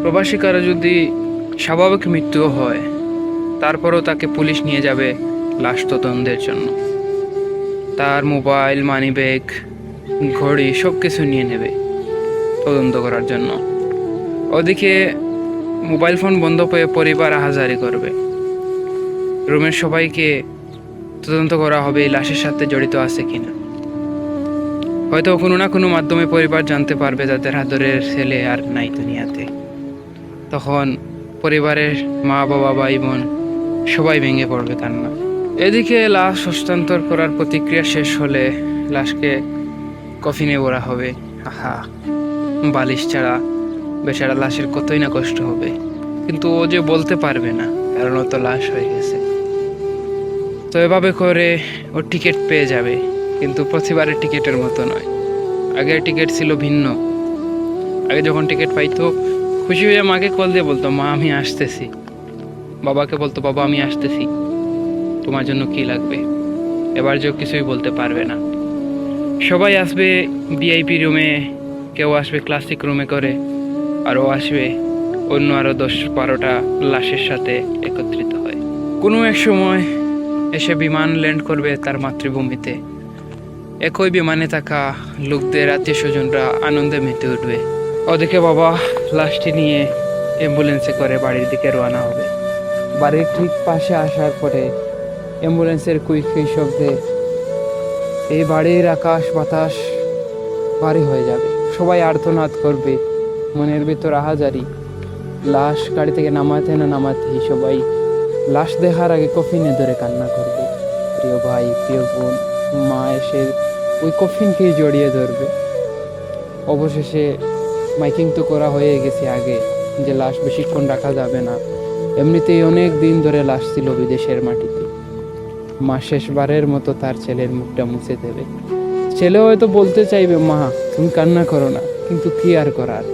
প্রবাসী কারো যদি স্বাভাবিক মৃত্যুও হয়, তারপরও তাকে পুলিশ নিয়ে যাবে লাশ তদন্তের জন্য। তার মোবাইল, মানিব্যাগ, ঘড়ি সব কিছু নিয়ে নেবে তদন্ত করার জন্য। ওদিকে মোবাইল ফোন বন্ধ পেয়ে পরিবার আহাজারি করবে। রুমের সবাইকে তদন্ত করা হবে এই লাশের সাথে জড়িত আছে কিনা। হয়তো কোনো না কোনো মাধ্যমে পরিবার জানতে পারবে তাদের আদরের ছেলে আর নাই দুনিয়াতে। তখন পরিবারের মা, বাবা, ভাই, বোন সবাই ভেঙে পড়বে কান্না। এদিকে লাশ হস্তান্তর করার প্রতিক্রিয়া শেষ হলে লাশকে কফিনে ভরা হবে। আহা, বালিশ ছাড়া বেচারা লাশের কতই না কষ্ট হবে, কিন্তু ও যে বলতে পারবে না, কারণ ও তো লাশ হয়ে গেছে। তো এভাবে করে ও টিকিট পেয়ে যাবে, কিন্তু প্রতিবারের টিকিটের মতো নয়। আগের টিকিট ছিল ভিন্ন। আগে যখন টিকিট পাইতো খুশি হয়ে মাকে কল দিয়ে বলতো, মা আমি আসতেছি। বাবাকে বলতো, বাবা আমি আসতেছি, তোমার জন্য কি লাগবে। এবার যে কিছুই বলতে পারবে না। সবাই আসবে ভিআইপি রুমে, কেউ আসবে ক্লাসিক রুমে করে, আর ও আসবে অন্য আরও 10-12টা লাশের সাথে একত্রিত হয়। কোনো এক সময় এসে বিমান ল্যান্ড করবে তার মাতৃভূমিতে। একই বিমানে থাকা লোকদের আত্মীয় স্বজনরা আনন্দে মেতে উঠবে। ওদিকে বাবা লাশটি নিয়ে অ্যাম্বুলেন্সে করে বাড়ির দিকে রওনা হবে। বাড়ির ঠিক পাশে আসার পরে অ্যাম্বুলেন্সের কুইক শব্দে এই বাড়ির আকাশ বাতাস ভারী হয়ে যাবে। সবাই আর্তনাদ করবে, মনের ভিতর আহাজারি। লাশ গাড়ি থেকে নামাতে না নামাতেই সবাই লাশ দেখার আগে কফিনে ধরে কান্না করবে। প্রিয় ভাই, প্রিয় বোন, মা এসে ওই কফিনকেই জড়িয়ে ধরবে। অবশেষে মাইকিং তো করা হয়ে গেছে আগে যে লাশ বেশিক্ষণ রাখা যাবে না। এমনিতেই অনেক দিন ধরে লাশ ছিল বিদেশের মাটিতে। মা শেষবারের মতো তার ছেলের মুখটা মুছে দেবে। ছেলে হয়তো বলতে চাইবে, মা তুমি কান্না করো না, কিন্তু কি আর করার।